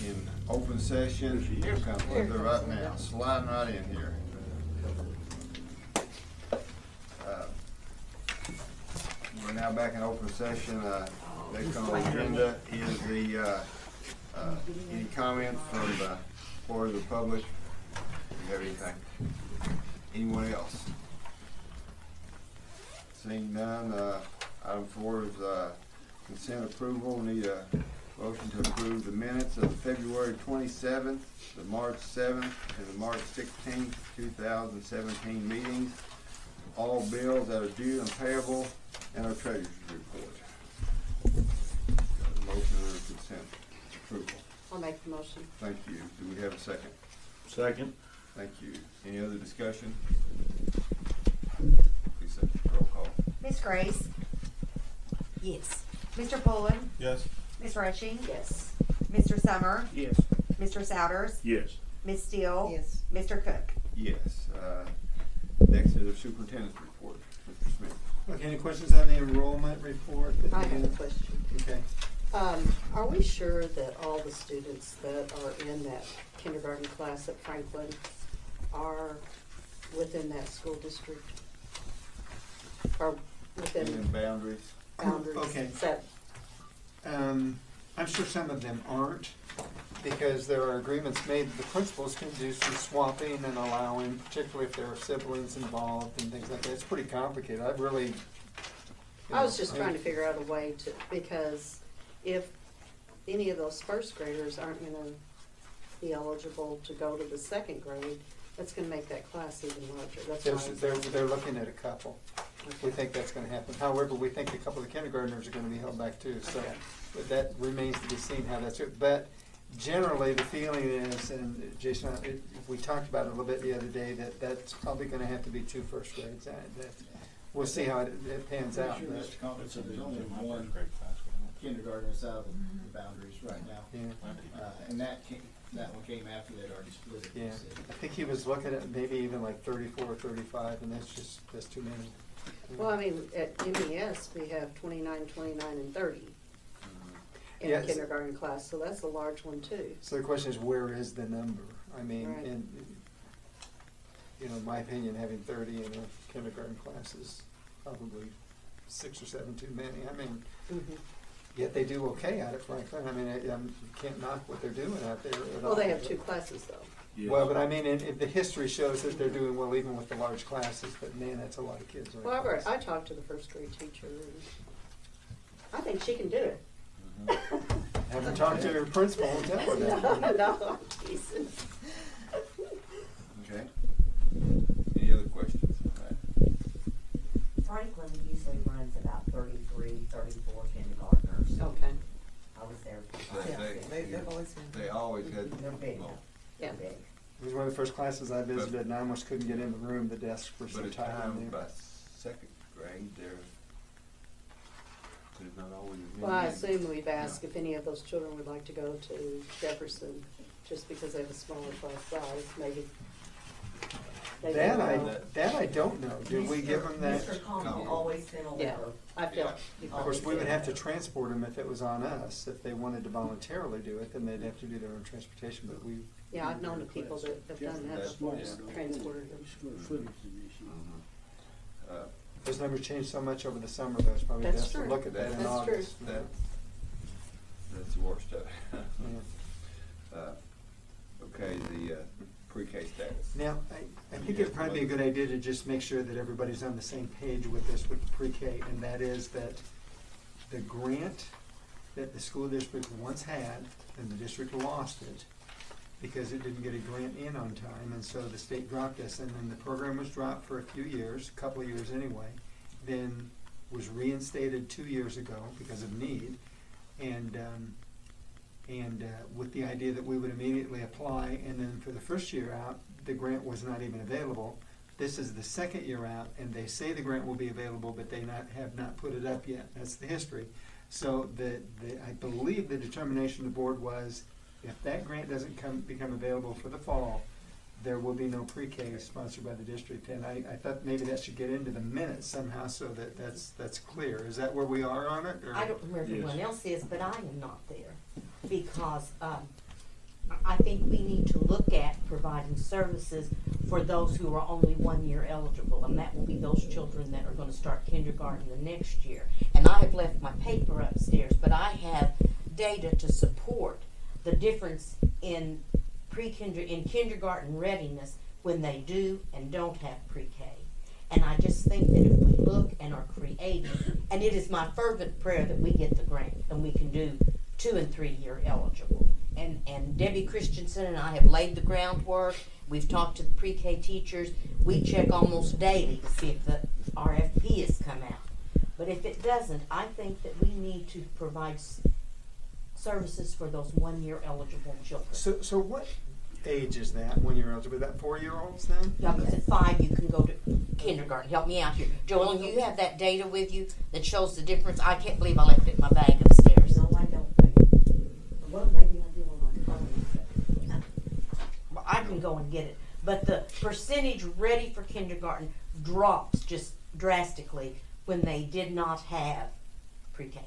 in open session. Here comes Linda right now, sliding right in here. We're now back in open session. Next on the agenda is the, any comments from the floor of the public? Do you have anything? Anyone else? Seeing none, item 4 is consent approval. Need a motion to approve the minutes of February 27th, the March 7th, and the March 16th, 2017 meetings. All bills that are due and payable, and our treasurer's report. Got a motion under consent approval. I'll make the motion. Thank you. Do we have a second? Second. Thank you. Any other discussion? Please set the roll call. Miss Grace? Yes. Mr. Pullen? Yes. Miss Rushing? Yes. Mr. Summer? Yes. Mr. Souders? Yes. Miss Steele? Yes. Mr. Cook? Yes. Next is the superintendent's report. Mr. Smith. Okay, any questions on the enrollment report? I have a question. Okay. Are we sure that all the students that are in that kindergarten class at Franklin are within that school district? Or Within within boundaries. boundaries? Okay. Is that, I'm sure some of them aren't, because there are agreements made, the principals can do some swapping and allowing, particularly if there are siblings involved and things like that. It's pretty complicated. I've really. I was just trying to figure out a way to, because if any of those first graders aren't gonna be eligible to go to the second grade, that's gonna make that class even larger. That's why. They're looking at a couple. We think that's gonna happen. However, we think a couple of kindergartners are gonna be held back too, so Okay. that remains to be seen how that's, but generally the feeling is, and Jason, we talked about it a little bit the other day, that that's probably gonna have to be 2 first grades. We'll see how it pans out. Sure, but- Mr. Collins, there's only one kindergarten outside of the boundaries right now. Yeah. And that one came after they'd already split it. Yeah, I think he was looking at maybe even like 34 or 35, and that's too many. Well, I mean, at MES, we have 29, 29, and 30 in the Yes. kindergarten class, so that's a large one too. So the question is, where is the number? I mean, Right. and, in my opinion, having 30 in a kindergarten class is probably 6 or 7 too many. I mean, Mhm. yet they do okay out at Franklin. I mean, you can't knock what they're doing out there at all. Well, they have 2 classes though. Yes. Well, but I mean, the history shows that they're doing well even with the large classes, but man, that's a lot of kids. Well, I talked to the first grade teacher, and I think she can do it. Haven't talked to her principal and tell her that. No, I'm teasing. Okay. Any other questions on that? Franklin usually runs about 33, 34 kindergartners. Okay, I was there. They've always been. They always had. They're big. well, yeah. They're big. It was one of the first classes I visited, and I almost couldn't get in the room. The desks were so But at tight in times, there. by second grade, there's not always as many. Well, I assume we've asked if any of those children would like to go to Jefferson, just because they have a smaller class size, maybe. They That don't know. I don't know. Did we give them that? Mr. Combs No. always sent a Yeah, letter. I feel. Of course, we would have to transport them if it was on us. If they wanted to voluntarily do it, then they'd have to do their own transportation, but we. Yeah, I've known the people that have done that before, just transported them. Those numbers changed so much over the summer, though, it's probably That's best to true. look at that in That's true. August. That's the worst of it. Yeah. Okay, the pre-K status. Now, I think it'd probably be a good idea to just make sure that everybody's on the same page with this, with the pre-K, and that is that the grant that the school district once had, and the district lost it, because it didn't get a grant in on time, and so the state dropped us, and then the program was dropped for a few years, a couple of years anyway, then was reinstated 2 years ago because of need, and with the idea that we would immediately apply, and then for the first year out, the grant was not even available. This is the second year out, and they say the grant will be available, but they have not put it up yet. That's the history. So I believe the determination of the board was, if that grant doesn't become available for the fall, there will be no pre-K sponsored by the district. And I thought maybe that should get into the minutes somehow so that that's clear. Is that where we are on it? Or? I don't know where everyone else is, but I am not there. Because I think we need to look at providing services for those who are only 1 year eligible, and that will be those children that are going to start kindergarten the next year. And I have left my paper upstairs, but I have data to support the difference in kindergarten readiness when they do and don't have pre-K. And I just think that if we look and are creative, and it is my fervent prayer that we get the grant and we can do 2 and 3 year eligible. And Debbie Christensen and I have laid the groundwork. We've talked to the pre-K teachers. We check almost daily to see if the RFP has come out. But if it doesn't, I think that we need to provide services for those 1 year eligible children. So what age is that when you're eligible? Is that 4-year-olds then? Yeah, because at 5 you can go to kindergarten. Help me out here. Joel, you have that data with you that shows the difference? I can't believe I left it in my bag upstairs. No, I don't. Well, maybe I do on my phone. Well, I can go and get it. But the percentage ready for kindergarten drops just drastically when they did not have pre-K.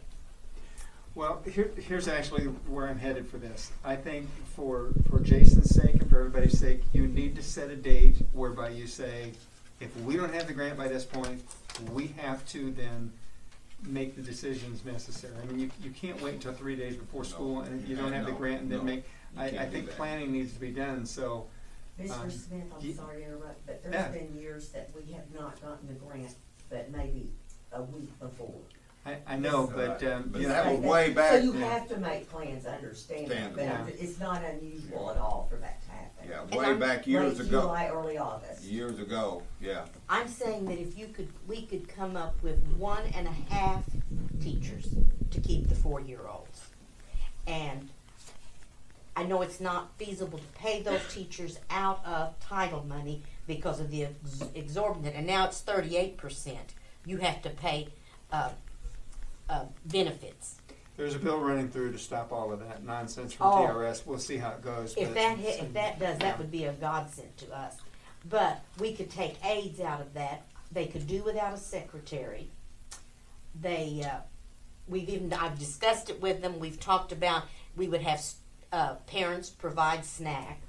Well, here's actually where I'm headed for this. I think for Jason's sake and for everybody's sake, you need to set a date whereby you say, if we don't have the grant by this point, we have to then make the decisions necessary. I mean, you can't wait until 3 days before school and you don't have the grant and then make. I think planning needs to be done. So, Mr. Smith, I'm sorry to interrupt, but there's been years that we have not gotten the grant, but maybe a week before. I know, but you that know, was way back. So you then. have to make plans, I understand that, but Yeah. it's not unusual at all for that to happen. Yeah, way back years Late ago. July, early August. Years ago, yeah. I'm saying that if we could come up with 1.5 teachers to keep the 4-year-olds. And I know it's not feasible to pay those teachers out of title money because of the exorbitant, and now it's 38%. You have to pay benefits. there's a bill running through to stop all of that nonsense from Oh. TRS. We'll see how it goes. If but- that does, that would be a godsend to us. But we could take aides out of that. They could do without a secretary. I've discussed it with them. We've talked about, we would have parents provide snack.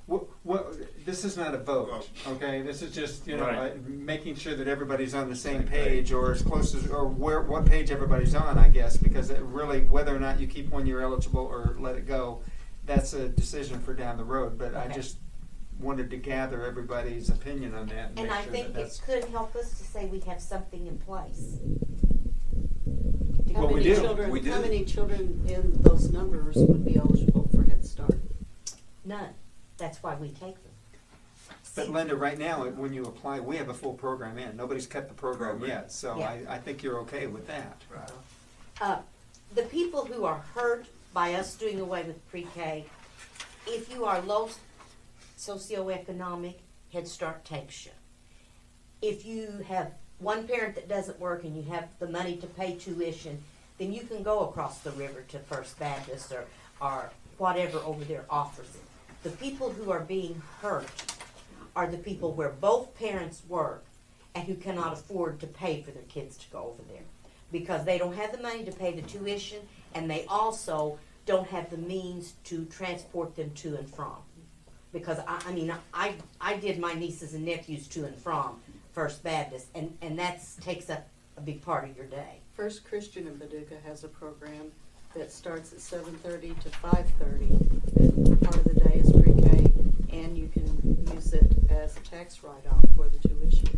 Well, this is not a vote, okay? This is just, Right. making sure that everybody's on the same page or as close as, or what page everybody's on, I guess, because it really, whether or not you keep 1 year eligible or let it go, that's a decision for down the road. But I Okay. just wanted to gather everybody's opinion on that. And make I sure think that it could help us to say we have something in place. Well, we do. How many children in those numbers would be eligible for Head Start? None. That's why we take them. But Linda, right now, when you apply, we have a full program in. Nobody's cut the program yet, so Yeah. I think you're okay with that. The people who are hurt by us doing away with pre-K, if you are low socioeconomic, Head Start takes you. If you have one parent that doesn't work and you have the money to pay tuition, then you can go across the river to First Baptist or whatever over there offers it. The people who are being hurt are the people where both parents work and who cannot afford to pay for their kids to go over there because they don't have the money to pay the tuition and they also don't have the means to transport them to and from. Because I did my nieces and nephews to and from First Baptist and that takes up a big part of your day. First Christian in Paducah has a program that starts at 7:30 to 5:30. Part of the day is pre-K, and you can use it as a tax write-off for the tuition.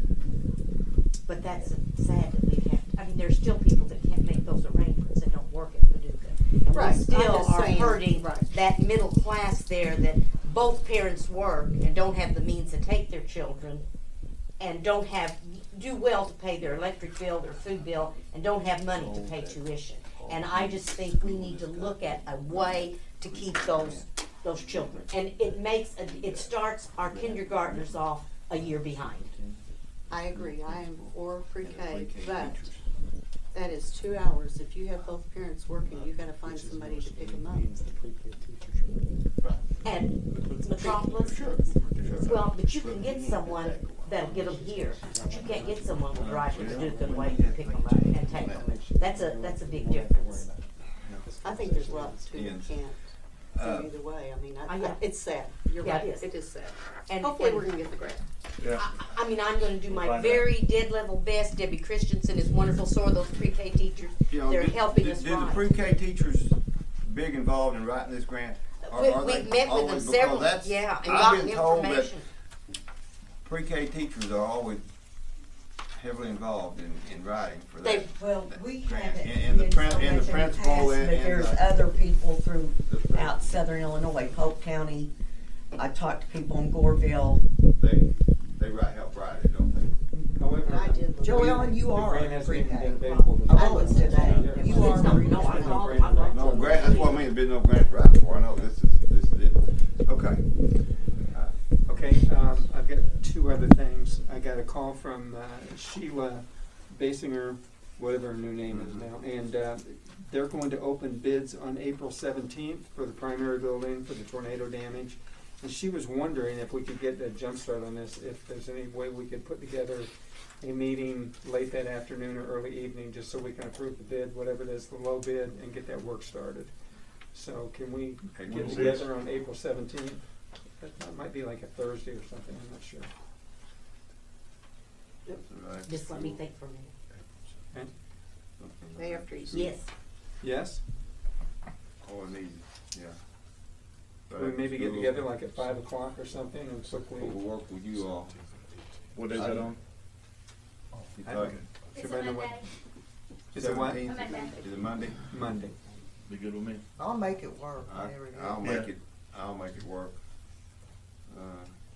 But that's sad that we have. There's still people that can't make those arrangements and don't work at Paducah, and Right, we still I'm just are saying, hurting right. that middle class there that both parents work and don't have the means to take their children, and do well to pay their electric bill, their food bill, and don't have money to pay tuition. And I just think we need to look at a way to keep those children. And it starts our kindergartners off a year behind. I agree, I am for pre-K, but that is 2 hours. If you have both parents working, you gotta find somebody to pick them up. And Metropolis, well, but you can get someone that'll get them here. But you can't get someone who'll drive to Paducah and wait and pick them up and take them. That's a big difference. I think there's lots who can't do either way. mean, Yeah. it's sad. You're Yeah, right, it is. it is sad. And- Hopefully, and- we're gonna get the grant. I mean, I'm gonna do my Find out. very dead level best. Debbie Christensen is wonderful, so are those pre-K teachers. You know, They're did- helping did- us Did the write. pre-K teachers big involved in writing this grant? Or We- are they we've met with them always- several, because that's- yeah, and I've gotten been told that information. pre-K teachers are always heavily involved in writing for that. They- Well, we Grant. haven't And the been prin- so and the much in principal past, and- but and there's the- other people The- throughout southern Illinois, Polk County. I talked to people in Goreville. They help write it, don't they? However, I did look. Joellen, you the are grant hasn't even pre-K. been available. to Oh, it's today. Yeah. You It's are not- pre-K. no, I There's no called, grant I talked to No them. grant, that's what I mean, there's been no grant to write for, I know, this is it. Okay. Okay, I've got two other things. I got a call from Sheila Basinger, whatever her new name is now, and they're going to open bids on April 17th for the primary building for the tornado damage. And she was wondering if we could get a jump start on this, if there's any way we could put together a meeting late that afternoon or early evening, just so we can approve the bid, whatever it is, the low bid, and get that work started. So can we Okay, get when's together on April 17th? That might be like a Thursday or something, I'm not sure. Right. Just let me think for a minute. Okay? Day after you. Yes, Yes? Oh, I need, yeah. Can we maybe get together like at 5 o'clock or something and quickly? We'll work with you all. What is that on? You I talk- don't- It's Everybody a know what- Monday. Is it what? 17th? Monday. Is it Monday? Monday. Be good with me. I'll make it work. whenever you- I'll Yeah. make it work. I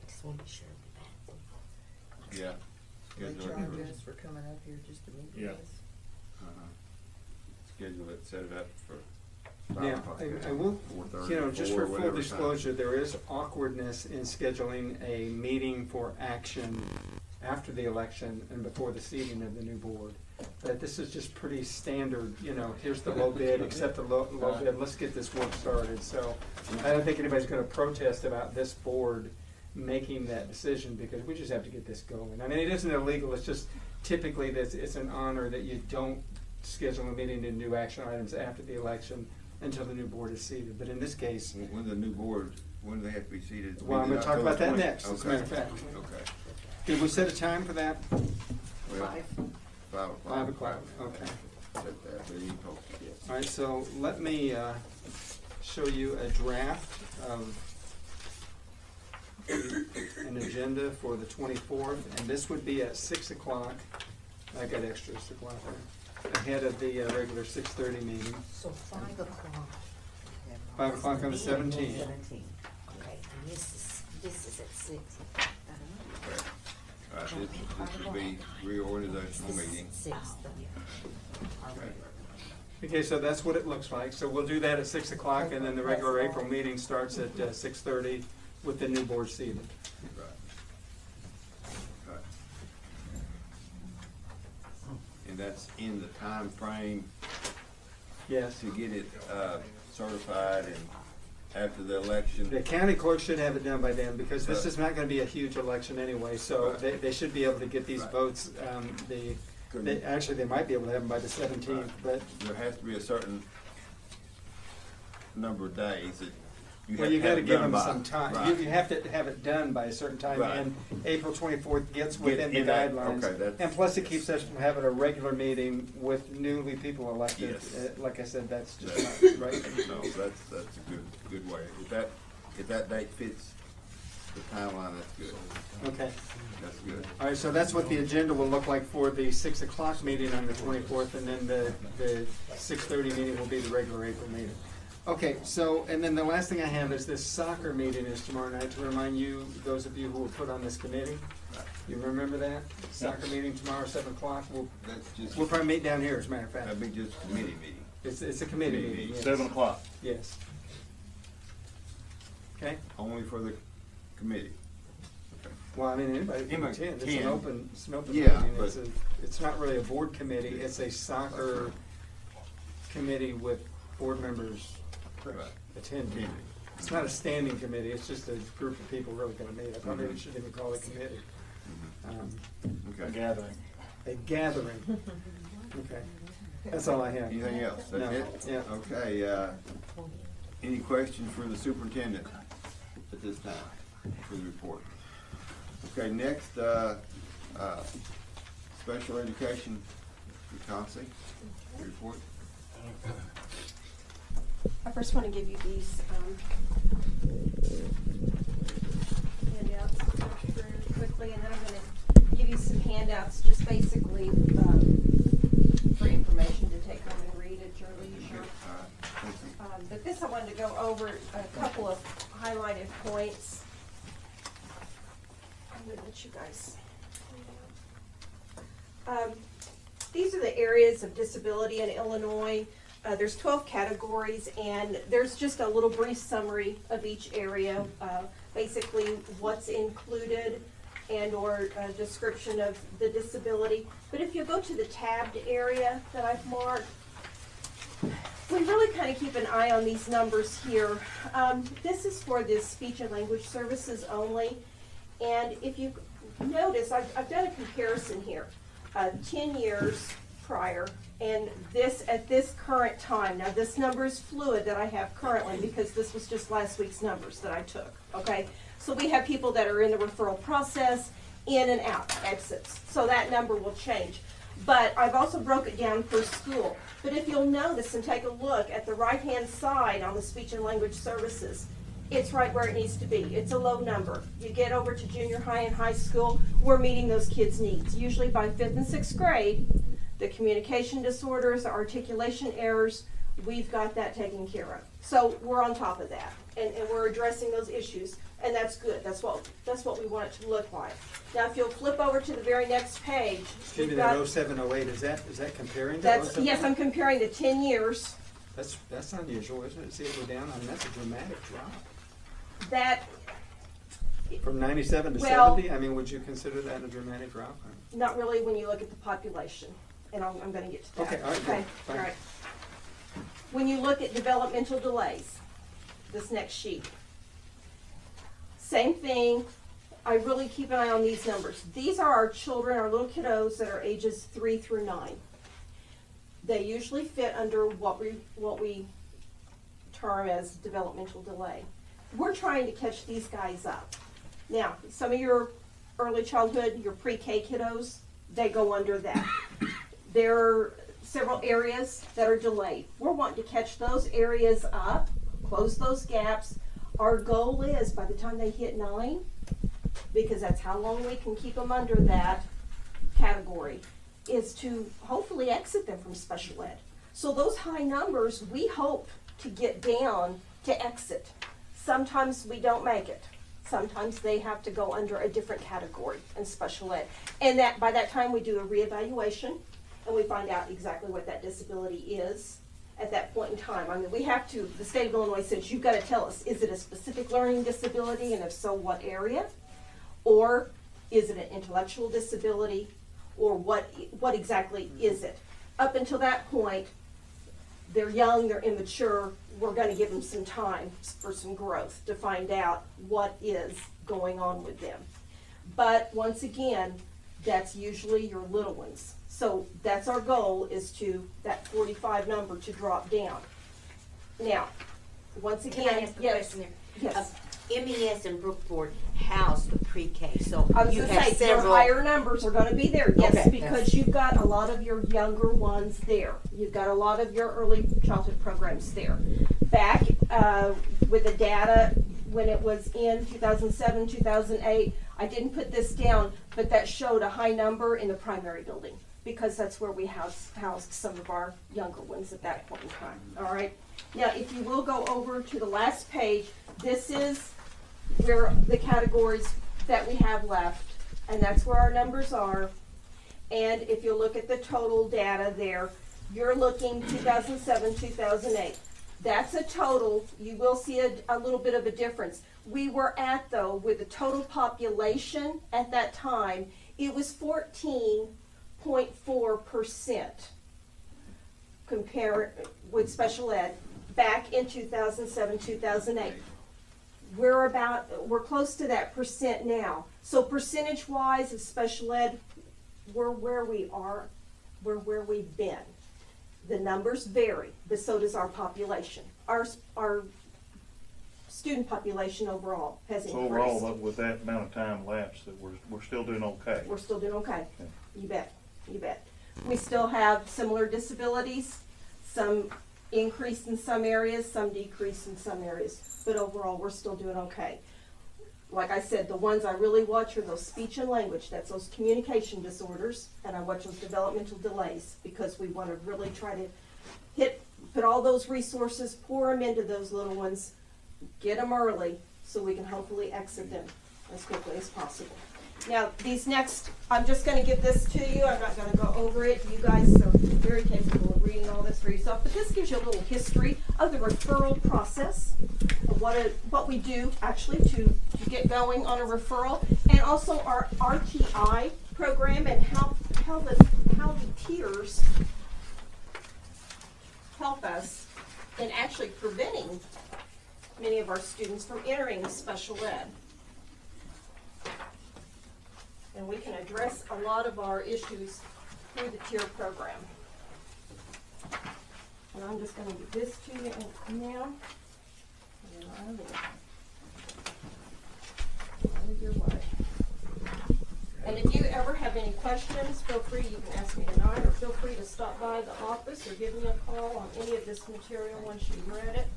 just want to be sure it'll be back. Yeah. They Schedule charge it, us for coming up here just to meet Yeah. with us. schedule it, set it up for Now, 5 o'clock. I will, 4:30, you know, just 4, for full whatever time. disclosure, there is awkwardness in scheduling a meeting for action after the election and before the seating of the new board. But this is just pretty standard, you know, here's the low bid, accept the low bid, let's get this work started. So I don't think anybody's gonna protest about this board making that decision, because we just have to get this going. I mean, it isn't illegal, it's just typically it's an honor that you don't schedule a meeting to do action items after the election until the new board is seated. But in this case, When the new board, when do they have to be seated? well, I'm gonna talk about that next, as a Okay. matter of fact. Okay. Did we set a time for that? Well, 5. 5 o'clock. 5 o'clock, okay. Set that, but you post it, yes. All right, so let me show you a draft of an agenda for the 24th, and this would be at 6 o'clock. I got extras to go out there, ahead of the regular 6:30 meeting. So 5 o'clock. 5 o'clock on the 17th. 17th. Okay, and this is at 6. Okay. All right, this will be reorganizational meeting. 6. Okay. Okay, so that's what it looks like. So we'll do that at 6 o'clock, and then the regular April meeting starts at 6:30 with the new board seated. Right. Right. And that's in the time frame Yes. to get it certified and after the election. The county clerk should have it done by then, because this is not gonna be a huge election anyway, so Right. they should be able to get these Right. votes, actually, they might be able to have them by the 17th, but, There has to be a certain number of days that you have well, to you have gotta it give done them by. some time. Right. You have to have it done by a certain time, Right. and April 24th gets within the in that- guidelines. okay, that's- And plus, it keeps us from having a regular meeting with newly people elected. Yes. Like I said, that's just That's- not right. No, that's a good way. If that date fits the timeline, that's good. Okay. That's good. All right, so that's what the agenda will look like for the 6 o'clock meeting on the 24th, and then the 6:30 meeting will be the regular April meeting. Okay, so, and then the last thing I have is this soccer meeting is tomorrow night, to remind you, those of you who were put on this committee. You remember that? Soccer meeting tomorrow, 7 o'clock. That's just, We'll probably meet down here, as a matter of that'd fact. be just a committee meeting. It's a committee Committee meeting, yes. 7 o'clock. Yes. Okay, Only for the committee. Okay. well, I mean, anybody can Anybody attend, it's can. an open Yeah, meeting, but- it's not really a board committee, it's a soccer committee with board members Right. attending. Attending. It's not a standing committee, it's just a group of people really gonna meet, I probably Mhm. shouldn't even call it a committee. Okay. Gathering. A gathering, okay, that's all I have. Anything else? That's No. it? Yeah. Okay, Any questions for the superintendent at this time for the report? Okay, next, special education, Mr. Concy, report. I first want to give you these handouts to go through quickly, and then I'm going to give you some handouts just basically for information to take home and read at your leisure. Thank you. But this I wanted to go over a couple of highlighted points. I'm going to let you guys. These are the areas of disability in Illinois. There's 12 categories, and there's just a little brief summary of each area, basically what's included and or a description of the disability. But if you go to the tabbed area that I've marked, we really kind of keep an eye on these numbers here. This is for the speech and language services only, and if you notice, I've done a comparison here, 10 years prior, and this at this current time. Now this number is fluid that I have currently because this was just last week's numbers that I took, okay? So we have people that are in the referral process, in and out, exits. So that number will change. But I've also broke it down per school. But if you'll notice and take a look at the right-hand side on the speech and language services, it's right where it needs to be. It's a low number. You get over to junior high and high school, we're meeting those kids' needs. Usually by 5th and 6th grade, the communication disorders, the articulation errors, we've got that taken care of. So we're on top of that, and we're addressing those issues, and that's good. That's what we want it to look like. Now, if you'll flip over to the very next page, Excuse me, that 0708, is that comparing to that's 0708? yes, I'm comparing the 10 years. That's unusual, isn't it? See it go down. I mean, that's a dramatic drop. That From 97 to Well- 70. I mean, would you consider that a dramatic drop? not really when you look at the population, and I'm going to get to that. Okay, all right, good. Okay, all Fine. right. When you look at developmental delays, this next sheet, same thing. I really keep an eye on these numbers. These are our children, our little kiddos that are ages 3 through 9. They usually fit under what we term as developmental delay. We're trying to catch these guys up. Now, some of your early childhood, your pre-K kiddos, they go under that. There are several areas that are delayed. We're wanting to catch those areas up, close those gaps. Our goal is by the time they hit 9, because that's how long we can keep them under that category, is to hopefully exit them from special ed. So those high numbers, we hope to get down to exit. Sometimes we don't make it. Sometimes they have to go under a different category in special ed. And that by that time we do a reevaluation and we find out exactly what that disability is at that point in time. I mean, we have to, the state of Illinois says, you've got to tell us, is it a specific learning disability, and if so, what area? Or is it an intellectual disability, or what exactly is it? Up until that point, they're young, they're immature, we're going to give them some time for some growth to find out what is going on with them. But once again, that's usually your little ones. So that's our goal, is to that 45 number to drop down. Now, once again, Can I ask a question there? Yes. MES and Brookport house the pre-K, so I was you gonna have say, your several. higher numbers are gonna be there, yes, Okay, because you've got a lot of your younger ones there. You've got a lot of your early childhood programs there. Back, with the data, when it was in 2007, 2008, I didn't put this down, but that showed a high number in the primary building, because that's where we housed some of our younger ones at that point in time, all right? Now, if you will go over to the last page, this is where the categories that we have left, and that's where our numbers are. And if you look at the total data there, you're looking 2007, 2008. That's a total. You will see a little bit of a difference. We were at, though, with the total population at that time, it was 14.4% compared with special ed back in 2007, 2008. We're close to that percent now. So percentage-wise of special ed, we're where we are, we're where we've been. The numbers vary, but so does our population. Our student population overall has So increased. overall, with that amount of time lapsed, that we're still doing okay. We're still doing okay. Okay. You bet, you bet. We still have similar disabilities, some increase in some areas, some decrease in some areas, but overall, we're still doing okay. Like I said, the ones I really watch are those speech and language, that's those communication disorders, and I watch those developmental delays, because we want to really try to put all those resources, pour them into those little ones, get them early, so we can hopefully exit them as quickly as possible. Now, these next, I'm just gonna give this to you, I'm not gonna go over it, you guys are very capable of reading all this for yourself, but this gives you a little history of the referral process, of what we do actually to get going on a referral, and also our RTI program, and how the tiers help us in actually preventing many of our students from entering special ed. And we can address a lot of our issues through the tier program. And I'm just gonna give this to you now. And then I will out of your way. And if you ever have any questions, feel free, you can ask me tonight, or feel free to stop by the office or give me a call on any of this material once you've read it.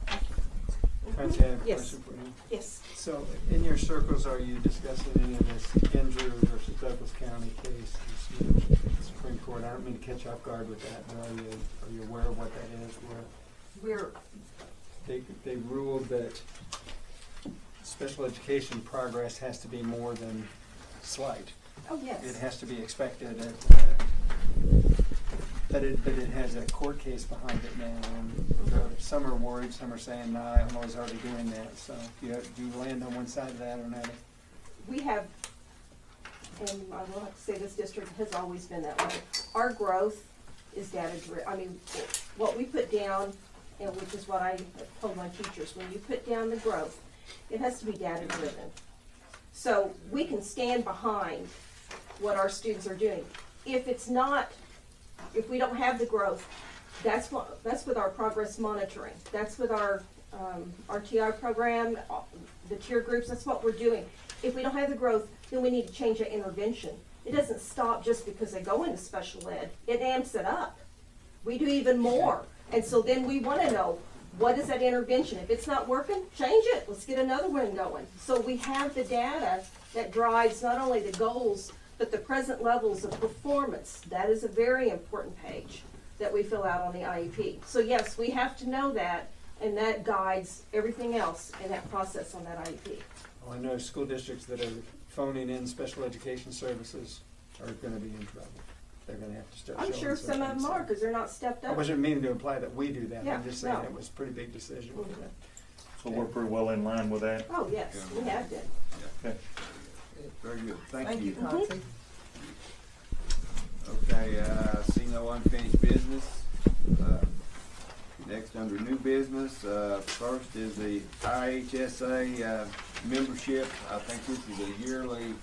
Francie, I have a Yes. question for you. Yes. So, in your circles, are you discussing any of this Andrew versus Douglas County case, this Supreme Court? I don't mean to catch you off guard with that, but are you aware of what that is? Where they ruled that special education progress has to be more than slight. Oh, yes. It has to be expected, but it has a court case behind it now, and some are worried, some are saying, nah, Illinois is already doing that, so do you land on one side of that or another? We have, and I will have to say this district has always been that way. Our growth is data driven. I mean, what we put down, and which is what I have told my teachers, when you put down the growth, it has to be data driven. So we can stand behind what our students are doing. If it's not, if we don't have the growth, that's with our progress monitoring. That's with our RTI program, the tier groups, that's what we're doing. If we don't have the growth, then we need to change that intervention. It doesn't stop just because they go into special ed. It amps it up. We do even more. And so then we want to know, what is that intervention? If it's not working, change it. Let's get another one going. So we have the data that drives not only the goals, but the present levels of performance. That is a very important page that we fill out on the IEP. So yes, we have to know that, and that guides everything else in that process on that IEP. Well, I know school districts that are phoning in special education services are gonna be in trouble. They're gonna have to start I'm showing sure some of them are, because they're not stepped I up. wasn't meaning to imply that we do that, Yeah, I'm just saying no. it was a pretty big decision. Mhm. So we're pretty well in line with that. Oh, yes, we have been. Okay. Very good, thank Thank you, you. Patsy. Okay, see no unfinished business. Next, under new business, first is the IHSA membership. I think this is a yearly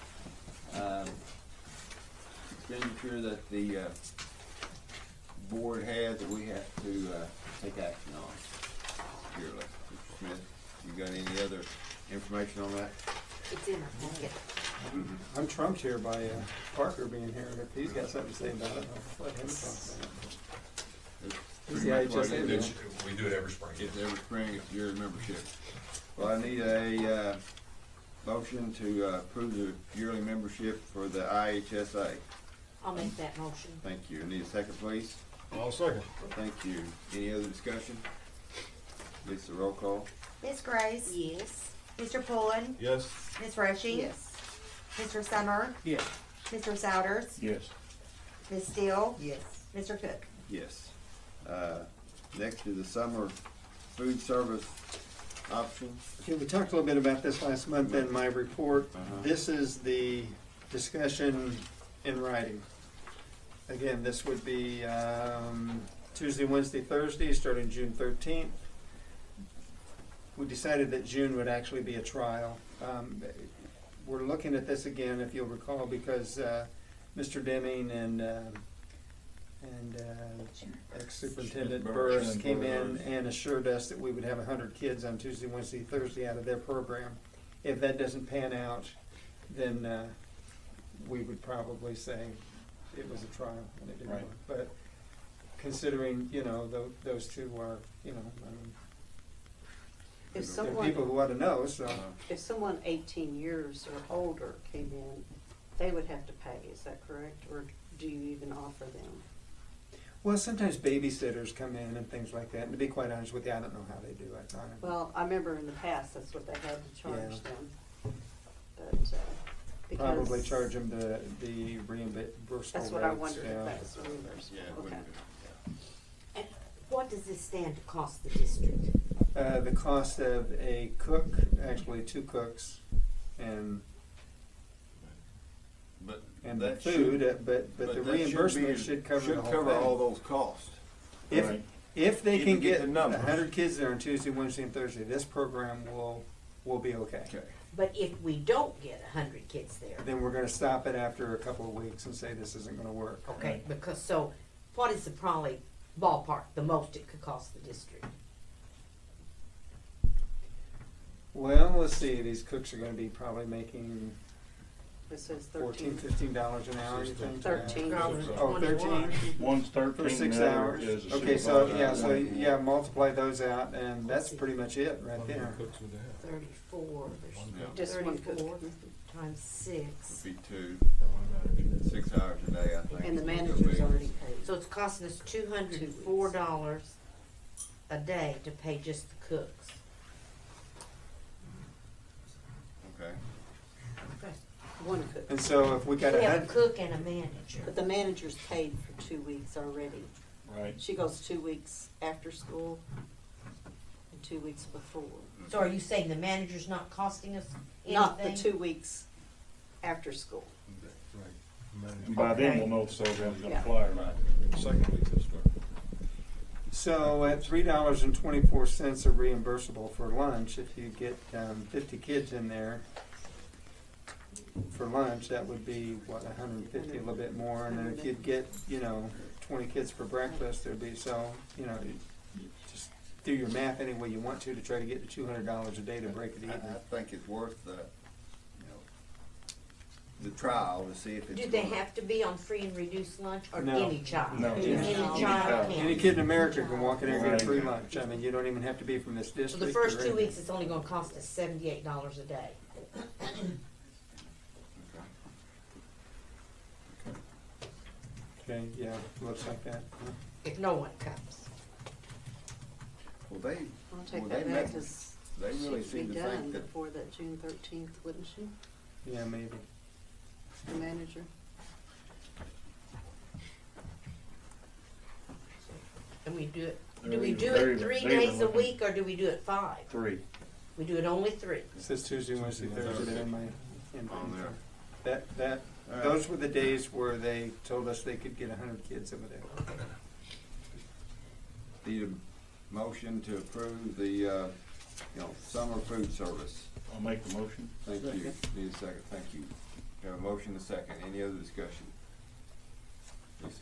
expenditure that the board has that we have to take action on yearly. Mr. Smith, you got any other information on that? It's in our packet. I'm trumped here by Parker being here, if he's got something to say about it, I'll let him talk about it. He's the Pretty much what IHSA it man. is. We do it every spring. It's every spring, it's yearly membership. Well, I need a motion to approve the yearly membership for the IHSA. I'll make that motion. Thank you. Need a second, please? I'll second. Thank you. Any other discussion? Lisa, roll call. Ms. Grace. Yes. Mr. Pullen. Yes. Ms. Roshi. Yes. Mr. Summer. Yeah. Mr. Souders. Yes. Ms. Steele. Yes. Mr. Cook. Yes. Next is the summer food service option. Okay, we talked a little bit about this last month in my report. This is the discussion in writing. Again, this would be Tuesday, Wednesday, Thursday, starting June 13th. We decided that June would actually be a trial. We're looking at this again, if you'll recall, because Mr. Deming and And ex-superintendent Burris came in and assured us that we would have 100 kids on Tuesday, Wednesday, Thursday out of their program. If that doesn't pan out, then we would probably say it was a trial and it didn't Right. work. But considering, you know, those two are, you know, I mean, If they're someone, people who ought to know, so. if someone 18 years or older came in, they would have to pay, is that correct? Or do you even offer them? Well, sometimes babysitters come in and things like that, and to be quite honest with you, I don't know how they do it. Well, I remember in the past, that's what they had to charge Yeah. them. But, because. Probably charge them the reimbursable rates. That's what I wondered, yeah. if that was reimbursable. Yeah, it Okay. wouldn't be. And what does this stand to cost the district? The cost of a cook, actually 2 cooks, and But the that food, should- but the that should reimbursement be- should cover the whole cover thing. all those costs. If, Right. if they If can you get get the numbers. 100 kids there on Tuesday, Wednesday, and Thursday, this program will be okay. Okay. But if we don't get 100 kids there, Then we're gonna stop it after a couple of weeks and say this isn't gonna work. okay, because, so, what is the probably ballpark, the most it could cost the district? Well, let's see, these cooks are gonna be probably making It says $14, 13. $15 an hour, you think? 13. Oh, 13? One's For 13, 6 the other hours. is a Okay, so, supervisor. yeah, so, yeah, multiply those out, and that's pretty much it right there. 34, there's Just one cook. 34 times 6. Would be 2, 6 hours a day, I think. And the is what manager's it'll be. already paid. So it's costing us $204 a day to pay just the cooks. Okay. One cook. And so if we got We a have a hundred, cook and a manager. But the manager's paid for 2 weeks already. Right. She goes 2 weeks after school and 2 weeks before. So are you saying the manager's not costing us anything? Not the 2 weeks after school. And by then, Okay. we'll know if the program's gonna Yeah. fly or not. Second week this start. so at $3.24 are reimbursable for lunch, if you get 50 kids in there for lunch, that would be, what, 150, a little bit more, and then if you'd get, 20 kids for breakfast, there'd be, so, you just do your math any way you want to try to get to $200 a day to break it even. I think it's worth the trial to see if it's. Do they gonna- have to be on free and reduced lunch, or No. any child? No. Any Any child child. can. Any kid in America can walk in there and get a Right. free lunch, I mean, you don't even have to be from this So district. the first or 2 anything. weeks, it's only gonna cost us $78 a day. Okay, yeah, looks like that. If no one comes. Well, they, I'll take Well, that they back, met- because they really she'd seem be to done think that, before that June 13th, wouldn't she, Yeah, maybe. the manager? And we do it, They're do we even- do they're it even- 3 they're even days a looking- week, or do we do it 5? 3. We do it only 3. It says Tuesday, Wednesday, Thursday there in my, On there. that, All right. those were the days where they told us they could get 100 kids over there. need a motion to approve the, summer food service. I'll make the motion. Thank you. Need a second, thank you. Have a motion, a second. Any other discussion? Lisa?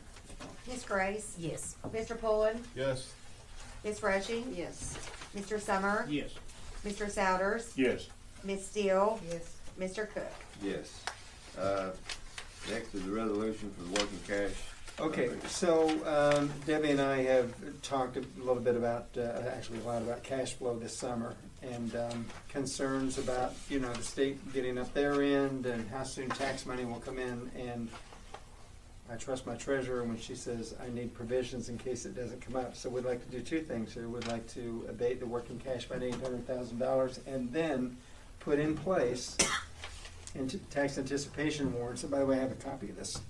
Ms. Grace, Yes. Mr. Pullen, Yes. Ms. Rushing, Yes. Mr. Summer, Yes. Mr. Souders, Yes. Ms. Steele, Yes. Mr. Cook. Yes. Next is the resolution for the working cash. Okay, so Debbie and I have talked a little bit about, actually a lot about cash flow this summer, and concerns about, the state getting up their end and how soon tax money will come in, and I trust my treasurer when she says I need provisions in case it doesn't come up. So we'd like to do 2 things here. We'd like to abate the working cash by $800,000 and then put in place tax anticipation warrants. And by the way, I have a copy of this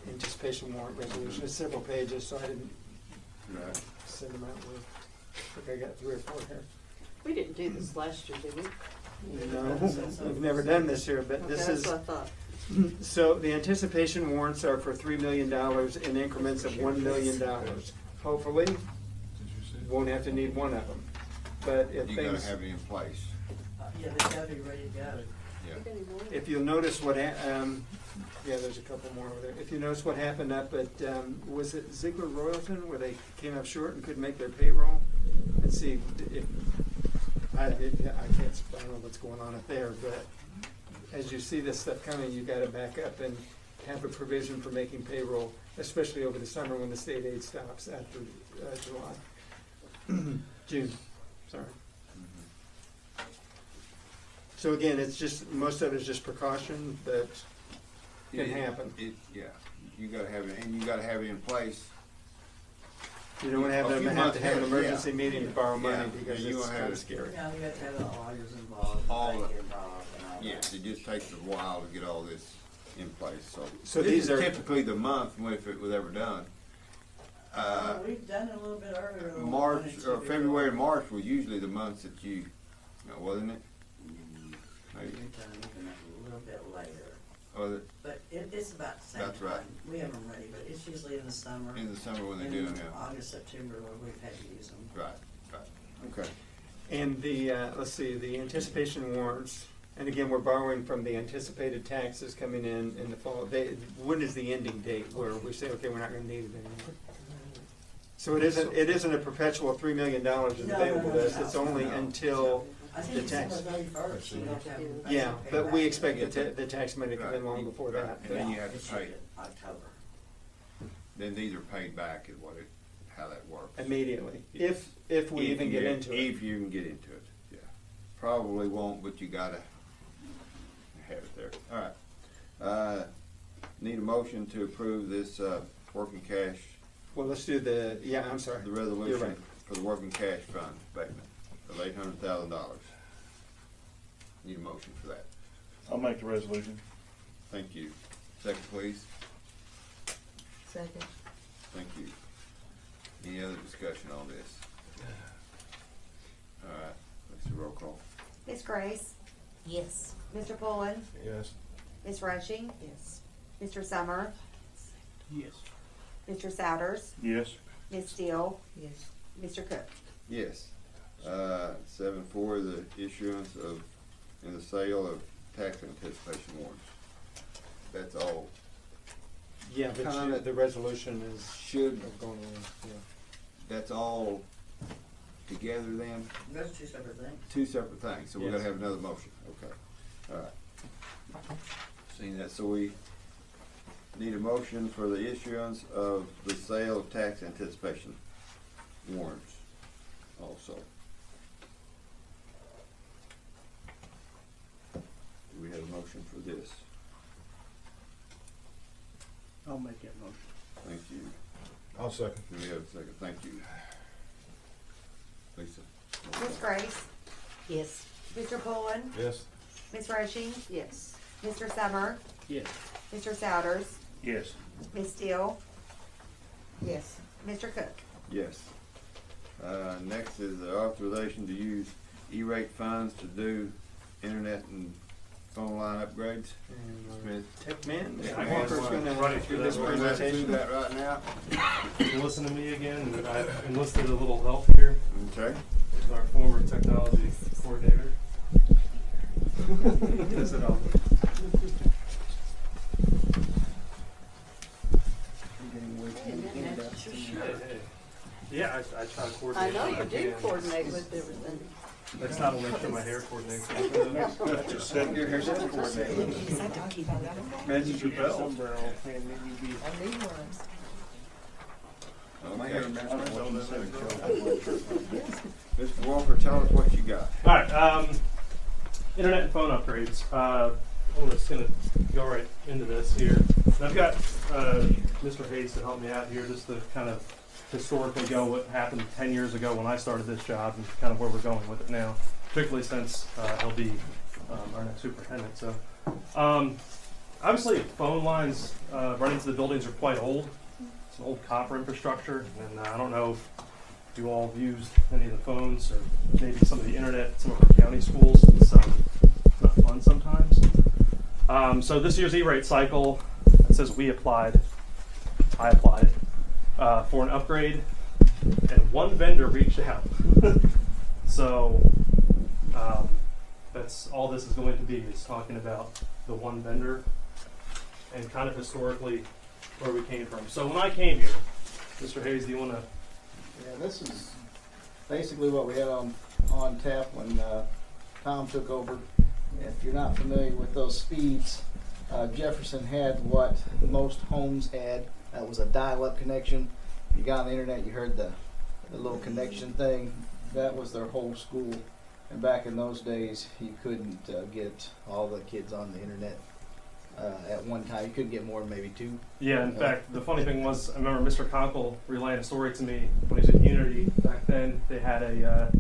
anticipation warrant resolution. It's several pages, so I didn't Right. send them out with, I think I got 3 or 4 here. We didn't do this last year, did we? No, we've never done this here, but Okay, this that's is, what I thought. so the anticipation warrants are for $3 million in increments of $1 million. Hopefully, won't have to need one of them, but if You gotta things, have it in place. Yeah, they gotta be ready to go. Yeah. If you'll notice yeah, there's a couple more over there. If you notice what happened up at, was it Ziegler Royalton, where they came up short and couldn't make their payroll? And see, if, I don't know what's going on up there, but as you see this stuff coming, you gotta back up and have a provision for making payroll, especially over the summer when the state aid stops after July. June, sorry. So again, it's just, most of it is just precaution that can happen. Yeah, you gotta have it, and you gotta have it in place. You don't want to have A them few have to months have an ahead, emergency yeah. meeting to borrow money Yeah, because you it's wanna have kind it- of scary. Yeah, you have to have the lawyers involved, All the the- bank involved and all that. Yes, it just takes a while to get all this in place, so. So this these is are- typically the month when if it was ever done. We've done it a little bit earlier. than we March, wanted to or before. February, March was usually the months that you, wasn't it? Maybe. We've done it even a little bit later, Was it but it's about the same That's right. time. We have them ready, but it's usually in the summer. in the summer when they in do them, yeah? August, September, where we've had to use them. Right, okay. And the, let's see, the anticipation warrants, and again, we're borrowing from the anticipated taxes coming in the fall. When is the ending date where we say, okay, we're not gonna need it anymore? So it isn't a perpetual $3 million is available to us, it's only until I the think tax. December 31st, we have to have them Yeah, paid but we back. expect the tax money to come in long before Right. that. And then you Yeah, have to it's pay. usually October. Then these are paid back is how that works. Immediately, if we even get into it. If you even get into it, yeah. Probably won't, but you gotta have it there. All right. Need a motion to approve this, working cash, Well, let's do I'm sorry. the You're resolution right. for the working cash fund statement of $800,000. Need a motion for that. I'll make the resolution. Thank you. Second, please. Second. Thank you. Any other discussion on this? All right, let's do roll call. Ms. Grace, Yes. Mr. Pullen, Yes. Ms. Rushing, Yes. Mr. Summer, Yes. Mr. Souders, Yes. Ms. Steele, Yes. Mr. Cook. Yes. 7-4, the issuance of, and the sale of tax anticipation warrants. That's all. Yeah, but Kinda- the resolution is Should, going on, yeah. that's all together then? Those are two separate things. Two separate things, so we're gonna Yes. have another motion, okay. All right. Seeing that, so we need a motion for the issuance of the sale of tax anticipation warrants also. Do we have a motion for this? I'll make that motion. Thank you. I'll second. Do we have a second? Thank you. Lisa? Ms. Grace, Yes. Mr. Pullen, Yes. Ms. Rushing, Yes. Mr. Summer, Yes. Mr. Souders, Yes. Ms. Steele, Yes. Mr. Cook. Yes. Next is the authorization to use E-rate funds to do internet and phone line upgrades. And Smith? Tech Man, Yeah, Mr. I can Walker's run gonna it do through this that. We're gonna do presentation. that right now. You can listen to me again, and I've enlisted a little help here Okay. with our former technology coordinator. Does it all. Hey. Yeah, I try to I coordinate. know when you do can. coordinate with everything. That's not only for my hair coordination. Just sitting Your hair's coordinated. Manager Bell. Sombrero, and maybe be. I need one. Okay. Mr. Walker, tell us what you got. All right, internet and phone upgrades. I'm just going to go right into this here. And I've got Mr. Hayes to help me out here, just to kind of historically go what happened 10 years ago when I started this job and kind of where we're going with it now, particularly since he'll be our next superintendent. So, obviously, phone lines running to the buildings are quite old. It's an old copper infrastructure, and I don't know if you all have used any of the phones or maybe some of the internet at some of our county schools. It's not fun sometimes. So this year's E-rate cycle, it says I applied for an upgrade, and one vendor reached out. So That's all this is going to be, is talking about the one vendor and kind of historically where we came from. So when I came here, Mr. Hayes, do you want to? Yeah, this is basically what we had on tap when Tom took over. If you're not familiar with those speeds, Jefferson had what most homes had. That was a dial-up connection. You got on the internet, you heard the little connection thing. That was their whole school. And back in those days, you couldn't get all the kids on the internet at one time. You couldn't get more than maybe 2. Yeah, in fact, the funny thing was, I remember Mr. Conkle relaying a story to me when he was at Unity. Back then, they had a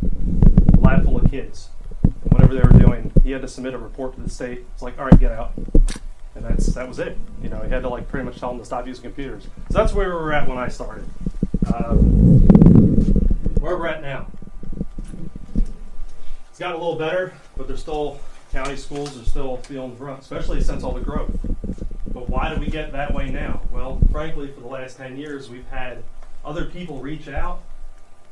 lab full of kids. And whatever they were doing, he had to submit a report to the state. It's like, all right, get out. And that was it. You know, he had to like pretty much tell them to stop using computers. So that's where we were at when I started. Where we're at now. It's gotten a little better, but there's still, county schools are still feeling the brunt, especially since all the growth. But why did we get that way now? Well, frankly, for the last 10 years, we've had other people reach out,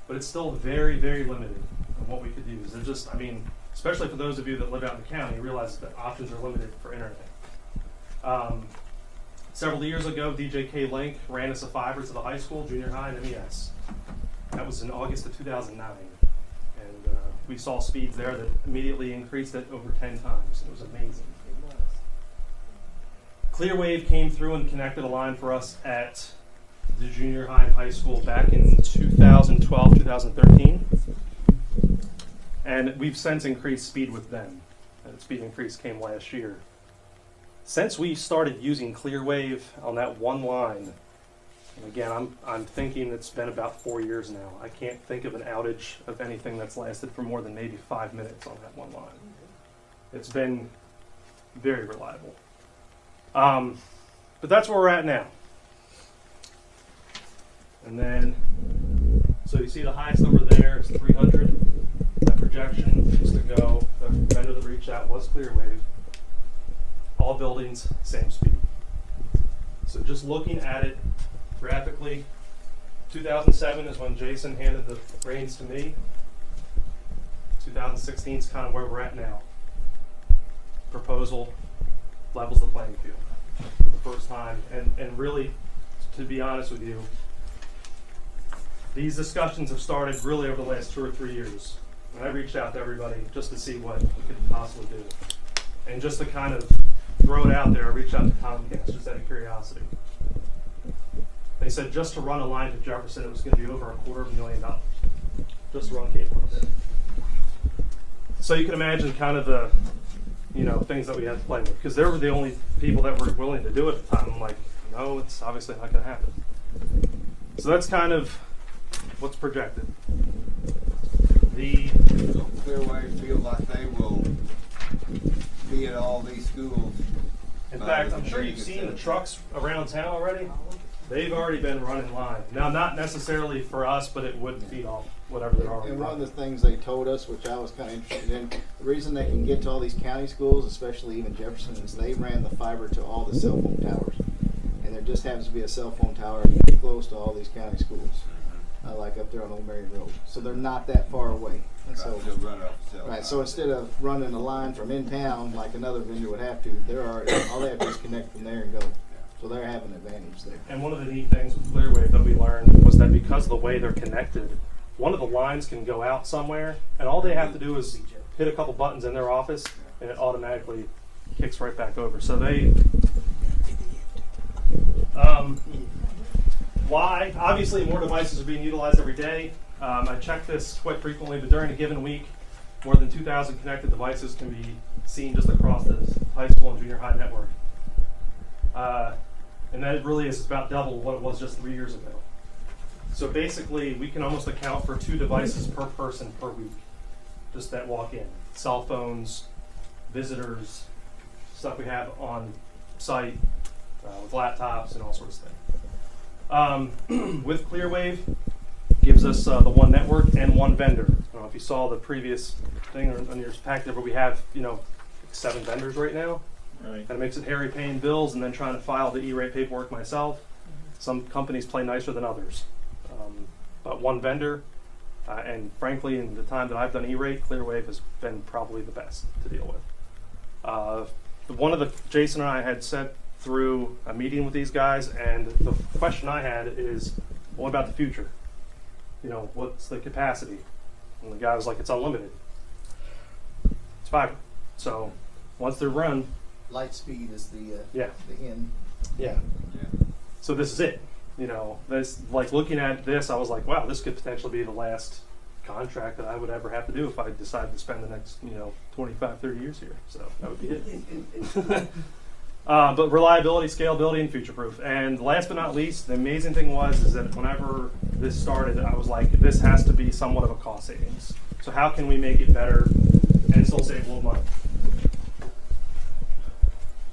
but it's still very, very limited on what we could use. There's just, I mean, especially for those of you that live out in the county, you realize that options are limited for internet. Several years ago, DJK Link ran us a fiber to the high school, junior high, and MES. That was in August of 2009. And we saw speeds there that immediately increased it over 10 times. It was amazing. Clearwave came through and connected a line for us at the junior high and high school back in 2012, 2013. And we've since increased speed with them. And the speed increase came last year. Since we started using Clearwave on that one line, and again, I'm thinking it's been about 4 years now. I can't think of an outage of anything that's lasted for more than maybe 5 minutes on that one line. It's been very reliable. But that's where we're at now. And then, so you see the highest number there is 300. That projection is to go, the vendor that reached out was Clearwave. All buildings, same speed. So just looking at it graphically, 2007 is when Jason handed the reins to me. 2016 is kind of where we're at now. Proposal levels the playing field for the first time. And really, to be honest with you, these discussions have started really over the last 2 or 3 years. And I reached out to everybody just to see what we could possibly do. And just to kind of throw it out there, I reached out to Comcast just out of curiosity. They said just to run a line to Jefferson, it was going to be over $250,000 just to run cable up there. So you can imagine kind of the, things that we had to play with, because they were the only people that were willing to do it at the time. I'm like, no, it's obviously not going to happen. So that's kind of what's projected. The Clearwave feel like they will be at all these schools. In fact, I'm sure you've seen the trucks around town already. They've already been running line. Now, not necessarily for us, but it would feed off whatever they're already And one of running. the things they told us, which I was kind of interested in, the reason they can get to all these county schools, especially even Jefferson, is they ran the fiber to all the cell phone towers. And there just happens to be a cell phone tower close to all these county schools, like up there on Old Marion Road. So they're not that far away. And so, so instead of running a line from in town like another vendor would have to, all they have to do is connect from there and go. So they're having an advantage there. And one of the neat things with Clearwave that we learned was that because of the way they're connected, one of the lines can go out somewhere, and all they have to do is hit a couple buttons in their office, and it automatically kicks right back over. So they, why? Obviously, more devices are being utilized every day. I check this quite frequently, but during a given week, more than 2,000 connected devices can be seen just across the high school and junior high network. And that really is about double what it was just 3 years ago. So basically, we can almost account for 2 devices per person per week, just that walk in. Cell phones, visitors, stuff we have on site, with laptops and all sorts of things. With Clearwave, gives us the one network and one vendor. I don't know if you saw the previous thing on your packet, but we have 7 vendors right now. Right. And it makes it hairy paying bills and then trying to file the E-rate paperwork myself. Some companies play nicer than others. But one vendor, And frankly, in the time that I've done E-rate, Clearwave has been probably the best to deal with. Jason and I had set through a meeting with these guys, and the question I had is, what about the future? You know, what's the capacity? And the guy was like, it's unlimited. It's fiber. So once they're run, Light speed is the yeah, the end. yeah. So this is it. You know, this, like, looking at this, I was like, wow, this could potentially be the last contract that I would ever have to do if I decided to spend the next, 25, 30 years here. So that would be it. But reliability, scalability, and future-proof. And last but not least, the amazing thing is that whenever this started, I was like, this has to be somewhat of a cost savings. So how can we make it better and still save a little money?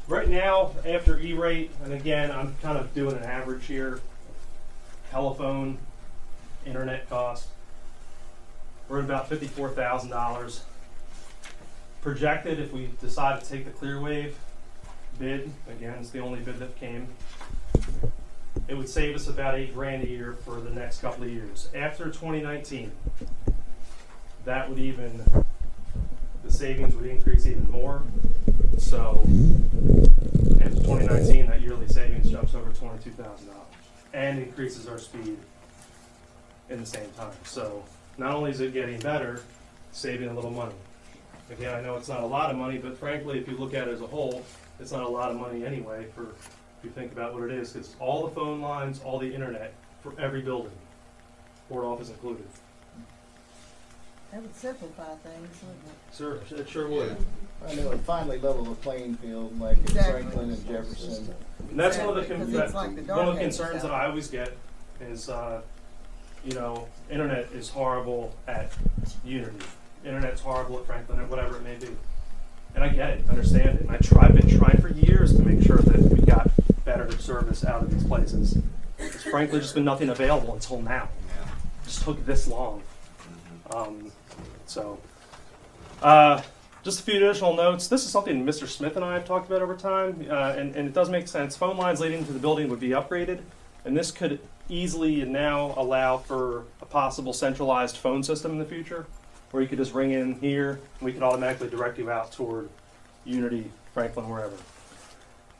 Right now, after E-rate, and again, I'm kind of doing an average here, telephone, internet cost, we're at about $54,000. Projected, if we decide to take the Clearwave bid, again, it's the only bid that came, it would save us about $8,000 a year for the next couple of years. After 2019, that would the savings would increase even more. So after 2019, that yearly savings jumps over $22,000 and increases our speed in the same time. So not only is it getting better, saving a little money. Again, I know it's not a lot of money, but frankly, if you look at it as a whole, it's not a lot of money anyway if you think about what it is, because all the phone lines, all the internet for every building, board office included. That would simplify things, wouldn't it? Sure, it sure would. I know it finally leveled the playing field like in Exactly. Franklin and Jefferson. And that's one of the Exactly, 'cause it's like the dark ages concerns that out. I always get is, internet is horrible at Unity. Internet's horrible at Franklin, or whatever it may be. And I get it, understand it. And I've been trying for years to make sure that we got better service out of these places. It's frankly just been nothing available until now. It just took this long. Just a few additional notes. This is something Mr. Smith and I have talked about over time, and it does make sense. Phone lines leading into the building would be upgraded, and this could easily now allow for a possible centralized phone system in the future, where you could just ring in here, and we could automatically direct you out toward Unity, Franklin, wherever.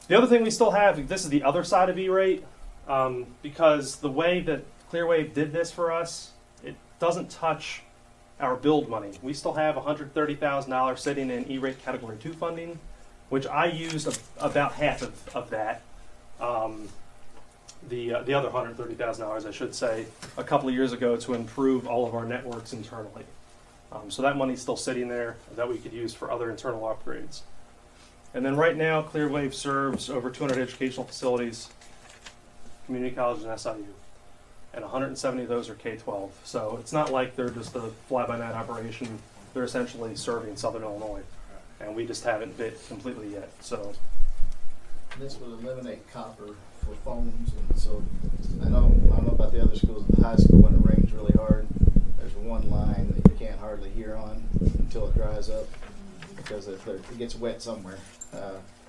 The other thing we still have, this is the other side of E-rate, because the way that Clearwave did this for us, it doesn't touch our build money. We still have $130,000 sitting in E-rate Category 2 funding, which I used about half of that. The other $130,000, I should say, a couple of years ago to improve all of our networks internally. So that money's still sitting there that we could use for other internal upgrades. And then right now, Clearwave serves over 200 educational facilities, community colleges, and SIU. And 170 of those are K-12. So it's not like they're just a fly-by-night operation. They're essentially serving Southern Illinois. And we just haven't bit completely yet. So This would eliminate copper for phones, and so I don't know about the other schools. At the high school, when it rains really hard, there's one line that you can't hardly hear on until it dries up because it gets wet somewhere.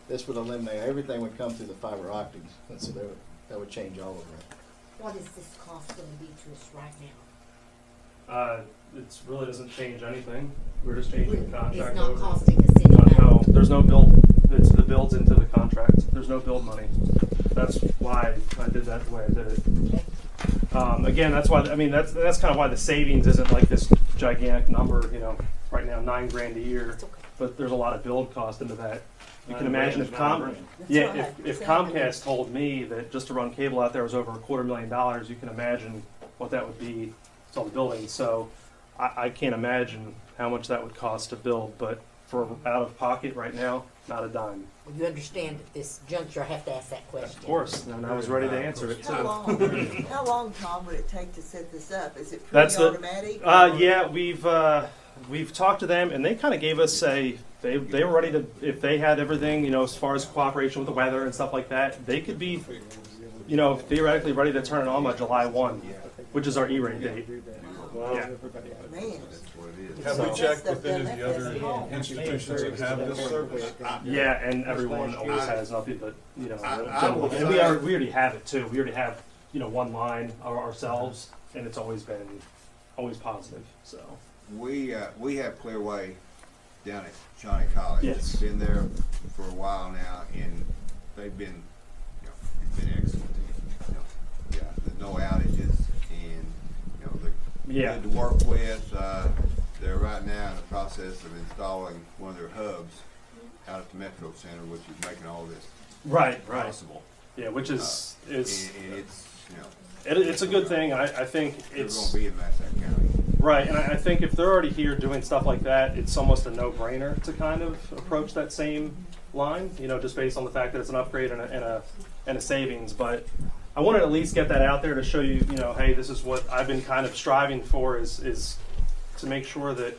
This would eliminate everything. Would come through the fiber optics, and so that would change all of that. What is this cost going to be to us right now? it really doesn't change anything. We're just changing the contract It's not over. costing the city money. No, there's no build. It's the builds into the contract. There's no build money. That's why I did that the way I did it. Again, that's why. I mean, that's kind of why the savings isn't like this gigantic number. You know, right now $9,000 a year, but there's a lot of build cost into that. You can imagine if if Comcast told me that just to run cable out there was over $250,000, you can imagine what that would be to all the buildings. So I can't imagine how much that would cost to build, but for out of pocket right now, not a dime. Well, you understand at this juncture, I have to ask that question. Of course, and I was ready to answer it too. How long, Tom, would it take to set this up? Is it pretty automatic? Yeah, we've talked to them, and they kind of gave us they were ready to, if they had everything, you know, as far as cooperation with the weather and stuff like that, they could be, you know, theoretically ready to turn it on by July 1, which is our E-rate date. Yeah. Man. Have we checked with any of the other institutions that have this service? Yeah, and everyone always has nothing but, you know, and we already have it too. We already have, you know, one line ourselves, and it's always been always positive. So We have Clearway down at Shawnee College. Yes. It's been there for a while now, and they've been, it's been excellent. Yeah, there's no outages, and they're good to work with. They're right now in the process of installing one of their hubs out at the Metro Center, which is making all this possible. Yeah, which is and it's it's a good thing. I think it's going to be in Massac County. Right, and I think if they're already here doing stuff like that, it's almost a no-brainer to kind of approach that same line, just based on the fact that it's an upgrade and a savings. But I wanted to at least get that out there to show you, hey, this is what I've been kind of striving for is to make sure that,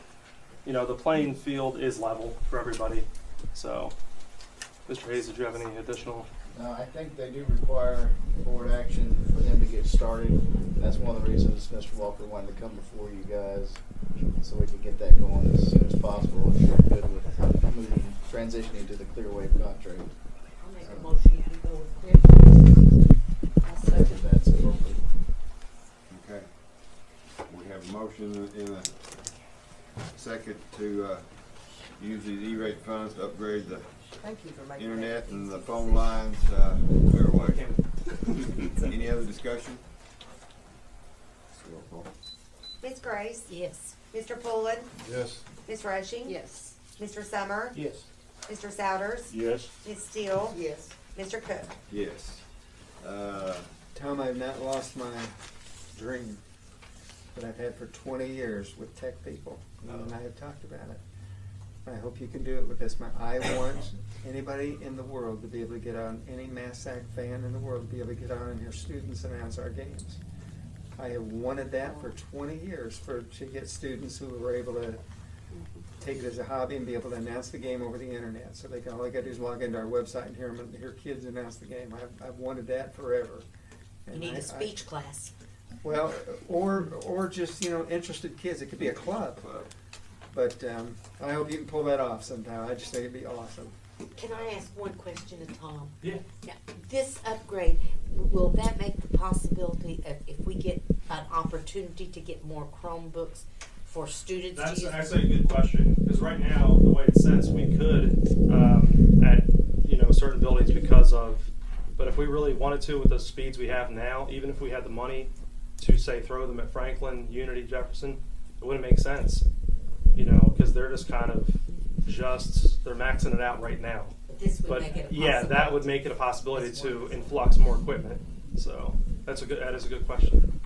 the playing field is level for everybody. So, Mr. Hayes, did you have any additional? No, I think they do require board action for them to get started. That's one of the reasons Mr. Walker wanted to come before you guys, so we can get that going as soon as possible. If you're good with transitioning to the Clearway contract. I'll make a motion to go with Chris. I'll second that. That's appropriate. Okay. We have a motion in a second to use these E-rate funds to upgrade the Thank you for making internet that and the easy. phone lines Clearway. Any other discussion? Roll call. Ms. Grace. Yes. Mr. Pullen. Yes. Ms. Rushing. Yes. Mr. Summer. Yes. Mr. Souders. Yes. Ms. Steele. Yes. Mr. Cook. Yes. Tom, I've not lost my dream that I've had for 20 years with tech people, and I have talked about it. I hope you can do it with this. I want anybody in the world to be able to get on, any Massac fan in the world to be able to get on and hear students announce our games. I have wanted that for 20 years to get students who were able to take it as a hobby and be able to announce the game over the internet. So all they got to do is log into our website and hear kids announce the game. I've wanted that forever. You And need a speech class. Well, or just interested kids. It could be a club. But I hope you can pull that off sometime. I just think it'd be awesome. Can I ask one question to Tom? Yeah. Now, this upgrade, will that make the possibility of, if we get an opportunity to get more Chromebooks for students That's to use? actually a good question, because right now, the way it's sets, we could at certain buildings but if we really wanted to with the speeds we have now, even if we had the money to say throw them at Franklin, Unity, Jefferson, it wouldn't make sense, because they're just kind of they're maxing it out right now. But this would But make it a yeah, that possibility. would make it a possibility to influx more equipment. So that is a good question.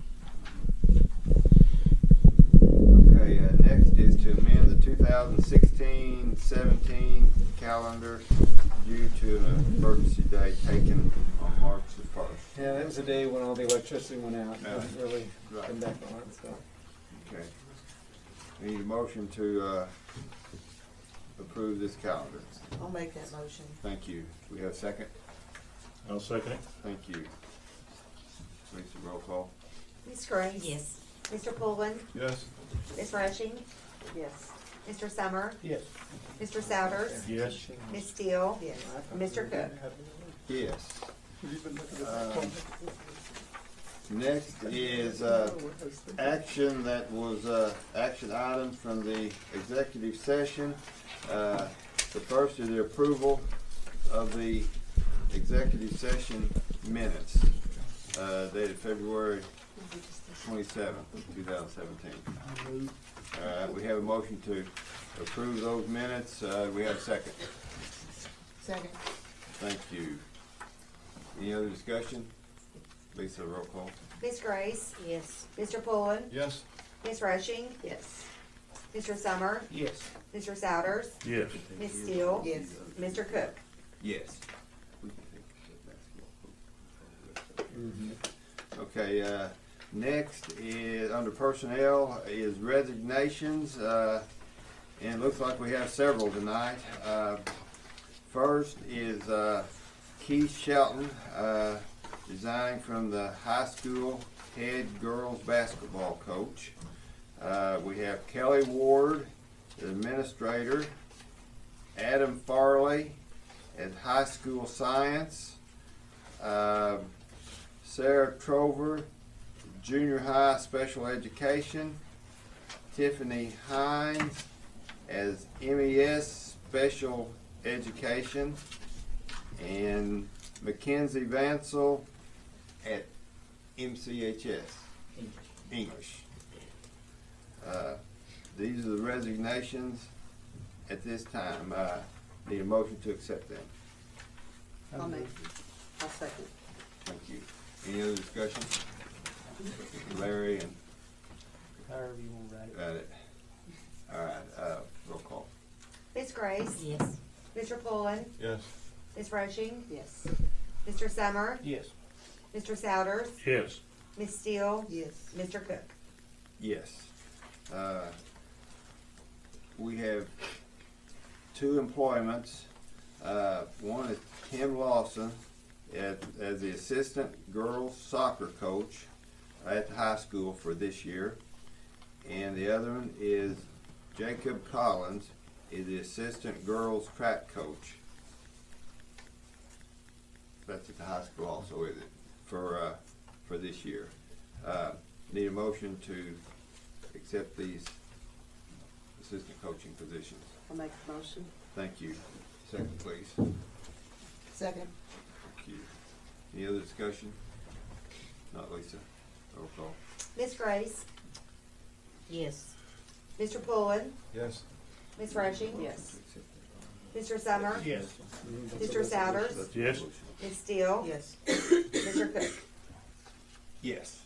Okay, next is to amend the 2016-17 calendar due to an emergency day taken on March the 1st. Yeah, that was the day when all the electricity went out. It wasn't really Right. come back on. So. Okay. We need a motion to approve this calendar. I'll make that motion. Thank you. We have a second? I'll second it. Thank you. Lisa, roll call. Ms. Grace. Yes. Mr. Pullen. Yes. Ms. Rushing. Yes. Mr. Summer. Yes. Mr. Souders. Yes. Ms. Steele. Yes. Mr. Cook. Yes. Next is action that was action items from the executive session. The first is the approval of the executive session minutes dated February 27th, 2017. We have a motion to approve those minutes. We have a second. Second. Thank you. Any other discussion? Lisa, roll call. Ms. Grace. Yes. Mr. Pullen. Yes. Ms. Rushing. Yes. Mr. Summer. Yes. Mr. Souders. Yes. Ms. Steele. Yes. Mr. Cook. Yes. Okay, next is, under personnel, is resignations, and it looks like we have several tonight. First is Keith Shelton, resigning from the high school head girls basketball coach. We have Kelly Ward, the administrator, Adam Farley at high school science, Sarah Trover, junior high special education, Tiffany Hines as MES Special Education, and Mackenzie Vansel at MCHS English. These are the resignations at this time. Need a motion to accept them. I'll second. Thank you. Any other discussion? Larry and However you want to write it. got it. All right, roll call. Miss Grace. Yes. Mr. Pullen. Yes. Miss Rushing. Yes. Mr. Summer. Yes. Mr. Souders. Yes. Miss Steele. Yes. Mr. Cook. Yes. We have two employments. One is Tim Lawson as the assistant girls soccer coach at the high school for this year. And the other one is Jacob Collins is the assistant girls track coach. That's at the high school also, is it? For this year. Need a motion to accept these assistant coaching positions. I'll make the motion. Thank you. Second, please. Second. Thank you. Any other discussion? Not Lisa. Roll call. Miss Grace. Yes. Mr. Pullen. Yes. Miss Rushing. Yes. Mr. Summer. Yes. Mr. Souders. Yes. Miss Steele. Yes. Mr. Cook. Yes.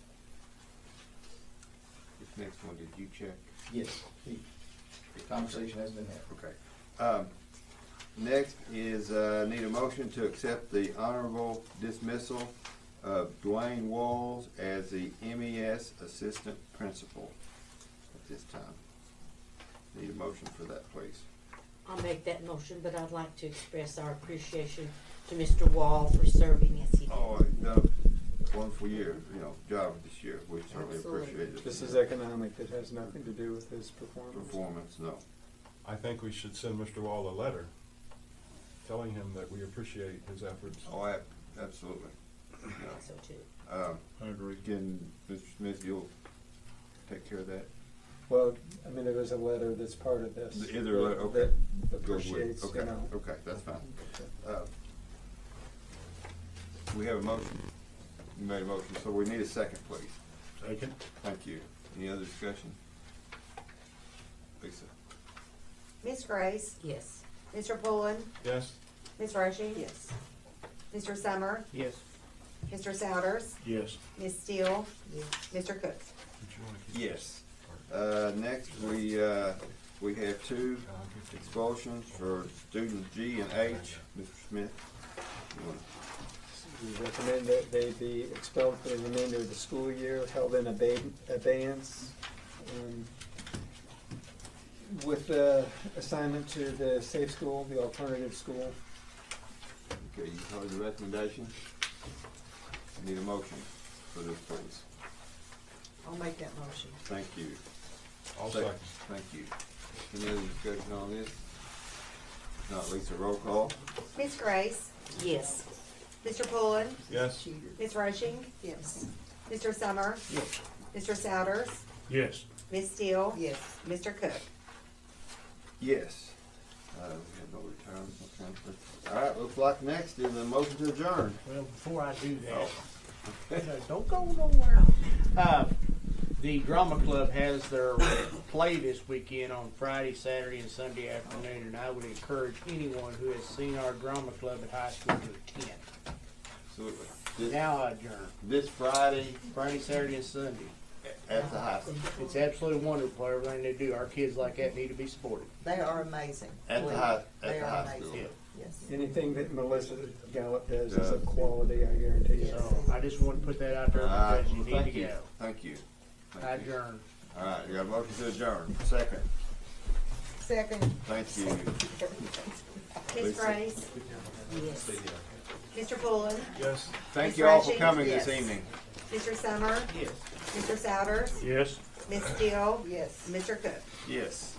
This next one, did you check? Yes. The conversation has been had. Okay. Next is, need a motion to accept the honorable dismissal of Dwayne Walls as the MES Assistant Principal at this time. Need a motion for that, please. I'll make that motion, but I'd like to express our appreciation to Mr. Wall for serving as he did. Oh, he's done a wonderful year, job this year. We certainly Absolutely. appreciate it. This is economic, it has nothing to do with his Performance, no. I think we should send Mr. Wall a letter telling him that we appreciate his efforts. Oh, absolutely. I think so too. I agree. Can, Mr. Smith, you'll take care of that? Well, I mean, there is a letter that's part of this. Is there a letter? Okay. That Go with- appreciates, Okay, okay, that's fine. We have a motion. You made a motion, so we need a second, please. Second. Thank you. Any other discussion? Lisa? Miss Grace. Yes. Mr. Pullen. Yes. Miss Rushing. Yes. Mr. Summer. Yes. Mr. Souders. Yes. Miss Steele. Mr. Cook. Yes. Next, we have two expulsions for students G and H. Mr. Smith? you wanna- We recommend that they be expelled for the remainder of the school year, held in abeyance, with assignment to the safe school, the alternative school. Okay, you heard the recommendation? Need a motion for this, please. I'll make that motion. Thank you. I'll second. Thank you. Any other discussion on this? Not Lisa, roll call. Miss Grace. Yes. Mr. Pullen. Yes. Miss Rushing. Yes. Mr. Summer. Yes. Mr. Souders. Yes. Miss Steele. Yes. Mr. Cook. Yes. We have no retirement, no transfer. All right, looks like next is a motion to adjourn. Well, before I do Oh. that, don't go nowhere. The drama club has their play this weekend on Friday, Saturday, and Sunday afternoon, and I would encourage anyone who has seen our drama club at high school to attend. Absolutely. This, Now I adjourn. this Friday Friday, Saturday, and Sunday. at the high school. It's absolutely wonderful, everything they do. Our kids like that need to be supported. They are amazing. At the high, They at the are high amazing. school. Yeah. Yes. Anything that Melissa Gallup does is of quality, I guarantee you. So I just want to put that out there All right, because you well, need to thank you. go. Thank you. I Thank you. adjourn. All right, you got a motion to adjourn. Second. Second. Thank you. Miss Lisa. Grace. Yes. Mr. Pullen. Yes. Thank Miss you all for Rushing? coming this Yes. evening. Mr. Summer. Yes. Mr. Souders. Yes. Miss Steele. Yes. Mr. Cook. Yes.